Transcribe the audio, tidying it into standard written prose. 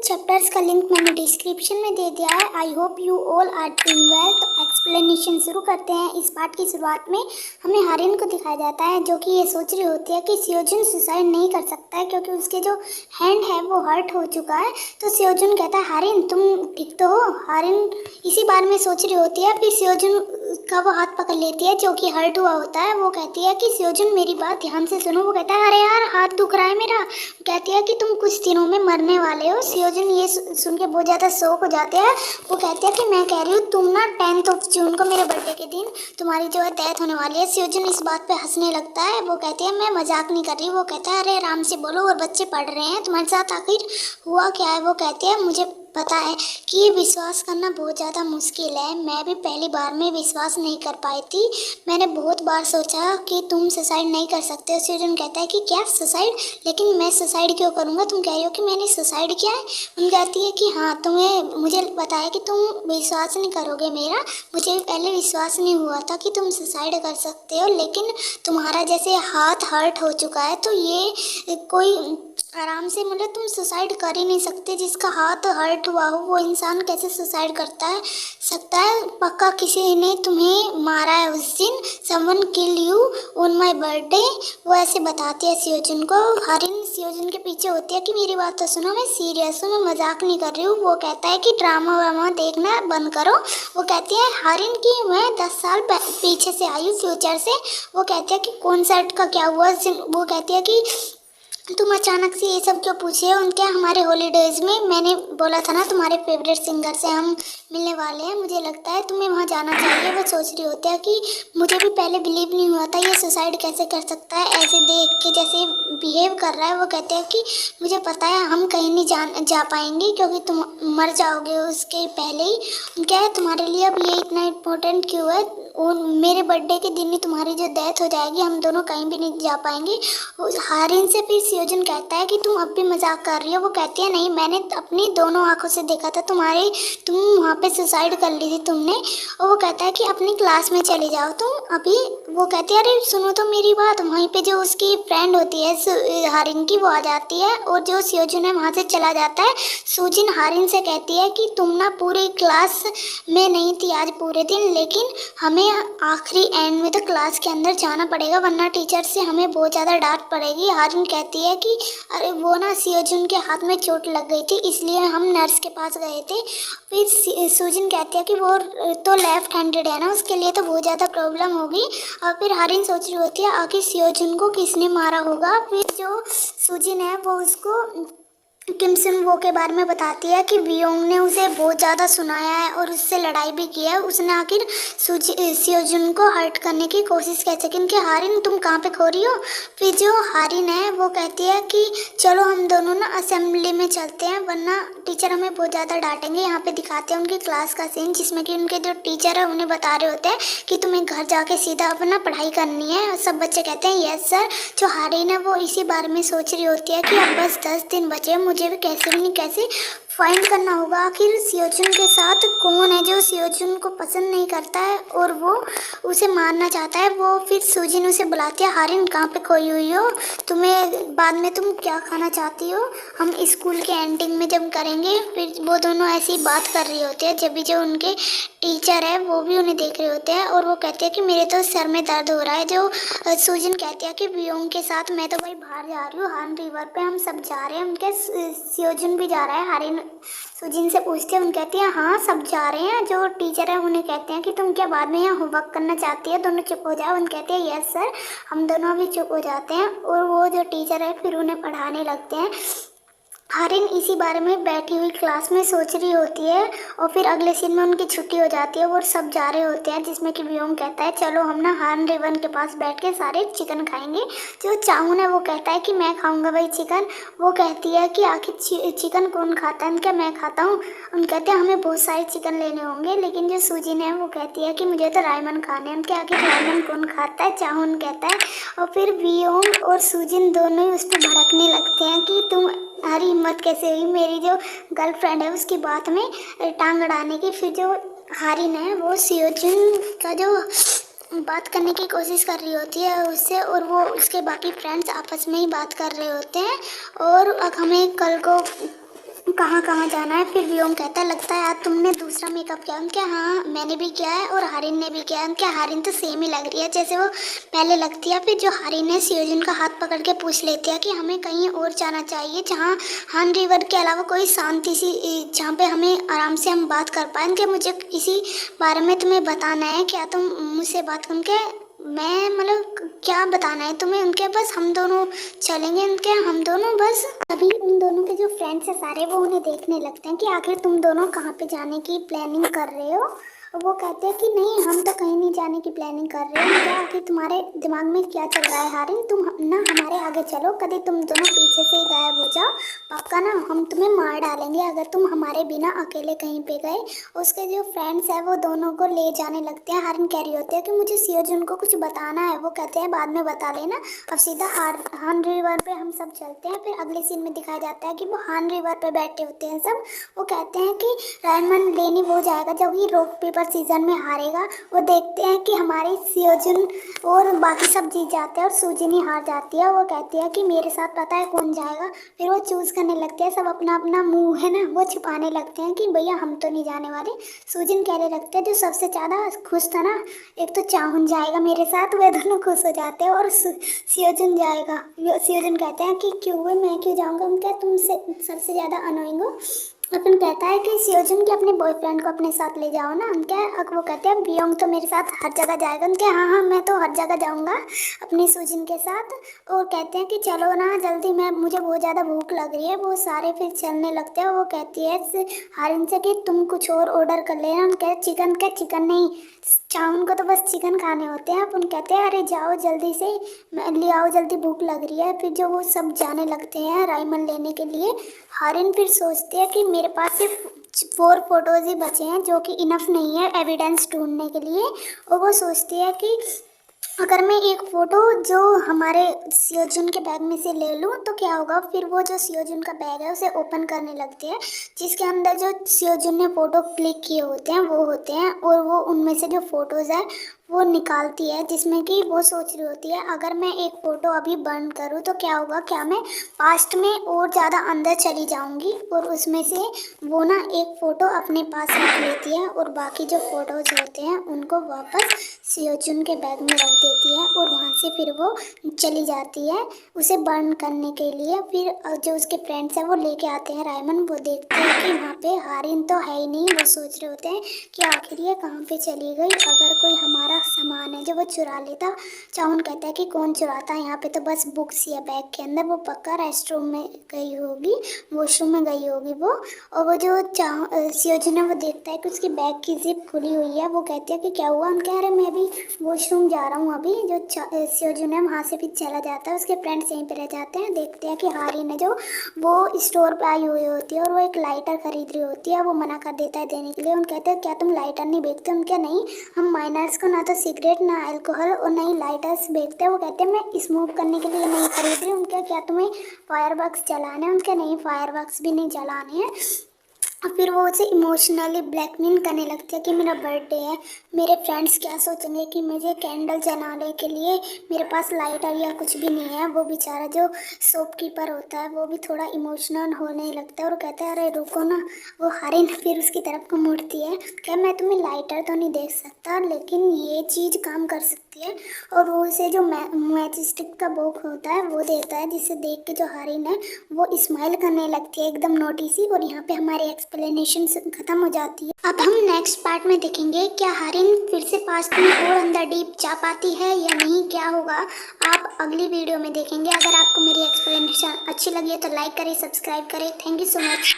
Chapters का link मैंने description में दे दिया है। I hope you all are doing well. तो एक्सप्लेनेशन शुरू करते हैं। इस पार्ट की शुरुआत में हमें हारिन को दिखाया जाता है जो कि ये सोच रही होती है कि सियोजुन सुसाइड नहीं कर सकता है क्योंकि उसके जो हैंड है वो हर्ट हो चुका है। तो सियोजुन कहता है हारिन तुम ठीक तो हो। हारिन इसी बारे में सोच रही होती है। फिर सियोजुन का वो हाथ पकड़ लेती है जो कि हर्ट हुआ होता है। वो कहती है कि सियोजुन मेरी बात ध्यान से सुनो। वो कहता है अरे यार हाथ दुख रहा है मेरा। कहती है कि तुम कुछ दिनों में मरने वाले हो। सियोजुन ये सुन के बहुत ज़्यादा शौक हो जाते हैं। वो कहती है कि मैं कह रही हूँ तुम ना 10 जून को मेरे बर्थडे के दिन तुम्हारी जो है डेथ होने वाली है। सियोजुन इस बात पे हंसने लगता है। वो कहती है मैं मजाक नहीं कर रही। वो कहता है अरे आराम से बोलो और बच्चे पढ़ रहे हैं तुम्हारे साथ आखिर हुआ क्या है। वो कहती है मुझे पता है कि ये विश्वास करना बहुत ज़्यादा मुश्किल है। मैं भी पहली बार में विश्वास नहीं कर पाई थी। मैंने बहुत बार सोचा कि तुम सुसाइड नहीं कर सकते हो। सियोजुन कहता है कि क्या सुसाइड, लेकिन मैं सुसाइड क्यों करूँगा। तुम कह रही हो कि मैंने सुसाइड किया है। उन कहती है कि हाँ तुम्हें मुझे पता है कि तुम विश्वास नहीं करोगे मेरा। मुझे पहले विश्वास नहीं हुआ था कि तुम सुसाइड कर सकते हो, लेकिन तुम्हारा जैसे हाथ हर्ट हो चुका है तो ये कोई आराम से मतलब तुम सुसाइड कर ही नहीं सकते। जिसका हाथ हर्ट हुआ हो वो इंसान कैसे सुसाइड सकता है। पक्का किसी ने तुम्हें मारा है उस दिन। Someone kill you on my birthday. वो ऐसे बताती है सियोजुन को। हारिन सियोजुन के पीछे होती है कि मेरी बात तो सुनो, मैं सीरियस हूँ, मैं मजाक नहीं कर रही हूँ। वो कहता है कि ड्रामा वामा देखना बंद करो। वो कहती है हारिन कि मैं 10 साल पीछे से आई हूँ, फ्यूचर से। वो कहती है कि कॉन्सर्ट का क्या हुआ। वो कहती है कि तुम अचानक से ये सब क्यों पूछे हो। उनके हमारे हॉलीडेज में मैंने बोला था ना तुम्हारे फेवरेट सिंगर से हम मिलने वाले हैं, मुझे लगता है तुम्हें वहाँ जाना चाहिए। वो सोच रही होती है कि मुझे भी पहले बिलीव नहीं हुआ था ये सुसाइड कैसे कर सकता है, ऐसे देख के जैसे बिहेव कर रहा है। वो कहते हैं कि मुझे पता है हम कहीं नहीं जा पाएंगे क्योंकि तुम मर जाओगे उसके पहले ही। क्या है तुम्हारे लिए अब ये इतना इम्पोर्टेंट क्यों है। और मेरे बर्थडे के दिन ही तुम्हारी जो डेथ हो जाएगी, हम दोनों कहीं भी नहीं जा पाएंगे। हारिन से फिर सियोजुन कहता है कि तुम अब भी मजाक कर रही हो। वो कहती है नहीं, मैंने अपनी दोनों आंखों से देखा था तुम वहाँ पे सुसाइड कर ली थी तुमने। और वो कहता है कि अपनी क्लास में चले जाओ तुम अभी। वो कहती है अरे सुनो तो मेरी बात। वहीं पे जो उसकी फ्रेंड होती है हारिन की, वो आ जाती है और जो सियोजुन है वहाँ से चला जाता है। सुजिन हारिन से कहती है कि तुम ना पूरी क्लास में नहीं थी आज पूरे दिन, लेकिन हमें आखिरी एंड में तो क्लास के अंदर जाना पड़ेगा वरना टीचर से हमें बहुत ज़्यादा डांट पड़ेगी। हारिन कहती है कि अरे वो ना सियोजुन के हाथ में चोट लग गई थी इसलिए हम नर्स के पास गए थे। फिर सुजिन कहती है कि वो तो लेफ्ट हैंडेड है ना, उसके लिए तो बहुत ज़्यादा प्रॉब्लम होगी। और फिर हारिन सोच रही होती है आखिर सियोजुन को किसने मारा होगा। फिर जो सुजिन है वो उसको किम सुन वो के बारे में बताती है कि वियोंग ने उसे बहुत ज़्यादा सुनाया है और उससे लड़ाई भी की है। उसने आखिर सियोजुन को हर्ट करने की कोशिश की, लेकिन कि हारिन तुम कहाँ पे खो रही हो। फिर जो हारिन है वो कहती है कि चलो हम दोनों ना असेंबली में चलते हैं वरना टीचर हमें बहुत ज़्यादा डांटेंगे। यहाँ पे दिखाते हैं उनकी क्लास का सीन जिसमें कि उनके जो टीचर है उन्हें बता रहे होते हैं कि तुम्हें घर जाके सीधा अपना पढ़ाई करनी है। सब बच्चे कहते हैं यस सर। जो हारिन है वो इसी बारे में सोच रही होती है कि अब बस 10 दिन बचे, मुझे भी कैसे भी नहीं कैसे फाइंड करना होगा आखिर सियोजुन के साथ कौन है जो सियोजुन को पसंद नहीं करता है और वो उसे मारना चाहता है। वो फिर सुजिन उसे बुलाती है हारिन कहाँ पे खोई हुई हो, तुम्हें बाद में तुम क्या खाना चाहती हो, हम स्कूल के एंडिंग में जब करेंगे। फिर वो दोनों ऐसी बात कर रही होती है जब भी जो उनके टीचर है वो भी उन्हें देख रहे होते हैं और वो कहते हैं कि मेरे तो सर में दर्द हो रहा है। जो सुजिन कहती है कि वियोंग के साथ मैं तो भाई बाहर जा रही हूँ, हान रिवर पे हम सब जा रहे हैं। उनके सियोजुन भी जा रहा है। हारिन सुजिन से पूछते हैं, उन कहती है हाँ सब जा रहे हैं। जो टीचर है उन्हें कहते हैं कि तुम क्या बाद में यहाँ होमवर्क करना चाहती है, दोनों चुप हो जाओ। उन कहते हैं यस सर। हम दोनों भी चुप हो जाते हैं और वो जो टीचर है फिर उन्हें पढ़ाने लगते हैं। हारिन इसी बारे में बैठी हुई क्लास में सोच रही होती है और फिर अगले सीन में उनकी छुट्टी हो जाती है और सब जा रहे होते हैं जिसमें कि वियोंग कहता है चलो हम ना हान रिवन के पास बैठ के सारे चिकन खाएंगे। जो चाहून है वो कहता है कि मैं खाऊंगा भाई चिकन। वो कहती है कि आखिर चिकन कौन खाता है, क्या मैं खाता हूँ। उन कहते हैं हमें बहुत सारे चिकन लेने होंगे, लेकिन जो सुजिन है वो कहती है कि मुझे तो रायमन खाने हैं। उनके आखिर रायमन कौन खाता है, चाहून कहता है। और फिर वियोंग और सुजिन दोनों ही उस पर भड़कने लगते हैं कि तुम हमारी हिम्मत कैसे हुई मेरी जो गर्लफ्रेंड है उसकी बात में टांग अड़ाने की। फिर जो हारिन है वो सियोजुन का जो बात करने की कोशिश कर रही होती है उससे और वो उसके बाकी फ्रेंड्स आपस में ही बात कर रहे होते हैं। और हमें कल को कहाँ कहाँ जाना है। फिर व्योम कहता है लगता है यार तुमने दूसरा मेकअप किया। उनके हाँ मैंने भी किया है और हारिन ने भी किया है। उनके हारिन तो सेम ही लग रही है जैसे वो पहले लगती है। फिर जो हारिन है सियोजिन का हाथ पकड़ के पूछ लेती है कि हमें कहीं और जाना चाहिए जहाँ हान रिवर के अलावा कोई शांति सी जहाँ पे हमें आराम से हम बात कर पाएँ। कि मुझे इसी बारे में तुम्हें बताना है, क्या तुम मुझसे बात करके मैं मतलब क्या बताना है तुम्हें। उनके बस हम दोनों चलेंगे, उनके हम दोनों बस। अभी उन दोनों के जो फ्रेंड्स है सारे वो उन्हें देखने लगते हैं कि आखिर तुम दोनों कहाँ पे जाने की प्लानिंग कर रहे हो। और वो कहते हैं कि नहीं हम तो कहीं नहीं जाने की प्लानिंग कर रहे हो। क्या आखिर तुम्हारे दिमाग में क्या चल रहा है हारिन, तुम ना हमारे आगे चलो, कभी तुम दोनों पीछे से ही गायब हो जाओ, पक्का ना हम तुम्हें मार डालेंगे अगर तुम हमारे बिना अकेले कहीं पे गए। उसके जो फ्रेंड्स है वो दोनों को ले जाने लगते हैं। हारिन कह रही होती है कि मुझे सियोजुन को कुछ बताना है। वो कहते हैं बाद में बता लेना, अब सीधा हान रिवर पे हम सब चलते हैं। फिर अगले सीन में दिखाया जाता है कि वो हान रिवर पे बैठे होते हैं सब। वो कहते हैं कि रायमन लेनी वो जाएगा जब ये रॉक पेपर सीजन में हारेगा। वो देखते हैं कि हमारी सियोजुन और बाकी सब जीत जाते हैं और सूजिन ही हार जाती है। वो कहती है कि मेरे साथ पता है कौन जाएगा। फिर वो चूज करने लगते हैं, सब अपना अपना मुंह है ना वो छिपाने लगते हैं कि भैया हम तो नहीं जाने वाले। सूजिन कहने लगते हैं जो सबसे ज़्यादा खुश था ना, एक तो चाहुन जाएगा मेरे साथ, वे दोनों खुश हो जाते हैं। और सियोजुन जाएगा। सियोजुन कहते हैं कि क्यों हुए, मैं क्यों जाऊँगा, उनका तुमसे सबसे ज़्यादा अनोइंग हो। अपन कहता है कि सियोजुन के अपने बॉयफ्रेंड को अपने साथ ले जाओ ना। उनके वो कहते हैं बियोंग तो मेरे साथ हर जगह जाएगा। उनके हाँ हाँ मैं तो हर जगह जाऊंगा अपनी सूजिन के साथ। और कहते हैं कि चलो ना जल्दी, मैं मुझे बहुत ज़्यादा भूख लग रही है। वो सारे फिर चलने लगते हैं। वो कहती है हारिन से कि तुम कुछ और ऑर्डर कर लेना। उनके चिकन का चिकन नहीं, चाउन को तो बस चिकन खाने होते हैं। अपन कहते हैं अरे जाओ जल्दी से ले आओ, जल्दी भूख लग रही है। फिर जो वो सब जाने लगते हैं रायमन लेने के लिए। हारिन फिर सोचती है कि मेरे पास सिर्फ 4 फोटोज ही बचे हैं जो कि इनफ नहीं है एविडेंस ढूंढने के लिए। और वो सोचती है कि अगर मैं एक फ़ोटो जो हमारे सियोजुन के बैग में से ले लूँ तो क्या होगा। फिर वो जो सियोजुन का बैग है उसे ओपन करने लगते हैं, जिसके अंदर जो सियोजुन ने फ़ोटो क्लिक किए होते हैं वो होते हैं। और वो उनमें से जो फ़ोटोज़ है वो निकालती है, जिसमें कि वो सोच रही होती है अगर मैं एक फ़ोटो अभी बंद करूँ तो क्या होगा, क्या मैं पास्ट में और ज़्यादा अंदर चली जाऊँगी। और उसमें से वो ना एक फ़ोटो अपने पास रख लेती है और बाकी जो फ़ोटोज़ होते हैं उनको वापस सियोजुन के बैग में रख देती है। और वहाँ से फिर वो चली जाती है उसे बर्न करने के लिए। फिर जो उसके फ्रेंड्स हैं वो लेके आते हैं रायमन। वो देखते हैं कि वहाँ पे हारिन तो है ही नहीं। वो सोच रहे होते हैं कि आखिर ये कहाँ पे चली गई, अगर कोई हमारा सामान है जो वो चुरा लेता। चाउन कहता है कि कौन चुराता है, यहाँ पे तो बस बुक्स ही है बैग के अंदर। वो पक्का रेस्ट रूम में गई होगी, वॉशरूम में गई होगी वो। और वो जो सियोजुन है वो देखता है कि उसकी बैग की जिप खुली हुई है। वो कहती है कि क्या हुआ। उनके अरे मैं भी वॉशरूम जा रहा हूँ अभी। जो सियोजुन है वहाँ से फिर चला जाता है, उसके फ्रेंड्स यहीं पे रह जाते हैं। देखते हैं कि हारिन है जो वो स्टोर पे आई हुई होती है और वो एक लाइटर खरीद रही होती है। वो मना कर देता है देने के लिए। उन कहते हैं क्या तुम लाइटर नहीं बेचते। उनके नहीं, हम माइनर्स को ना तो सिगरेट ना अल्कोहल और ना ही लाइटर्स बेचते हैं। वो कहते हैं मैं स्मोक करने के लिए नहीं खरीद रही। उनके क्या तुम्हें फायर वर्क्स चलाने हैं। उनके नहीं, फायर वर्क्स भी नहीं चलाने हैं। और फिर वो उसे इमोशनली ब्लैकमेल करने लगती है कि मेरा बर्थडे है, मेरे फ्रेंड्स क्या सोचेंगे कि मुझे कैंडल जलाने के लिए मेरे पास लाइटर या कुछ भी नहीं है। वो बेचारा जो शॉपकीपर होता है वो भी थोड़ा इमोशनल होने लगता है और कहता है अरे रुको ना। वो हारिन फिर उसकी तरफ को मुड़ती है, क्या मैं तुम्हें लाइटर तो नहीं देख सकता लेकिन ये चीज़ काम कर सकती है। और वो उसे जो मैच स्टिक का बॉक्स होता है वो देता है, जिसे देख के जो हारिन है वो स्माइल करने लगती है एकदम नोटी सी। और यहाँ पे हमारी एक्सप्लेनेशन खत्म हो जाती है। अब हम नेक्स्ट पार्ट में देखेंगे क्या हारिन फिर से पास्ट में और अंदर डीप जा पाती है या नहीं, क्या होगा आप अगली वीडियो में देखेंगे। अगर आपको मेरी एक्सप्लेनेशन अच्छी लगी है तो लाइक करें, सब्सक्राइब करें। Thank you so much.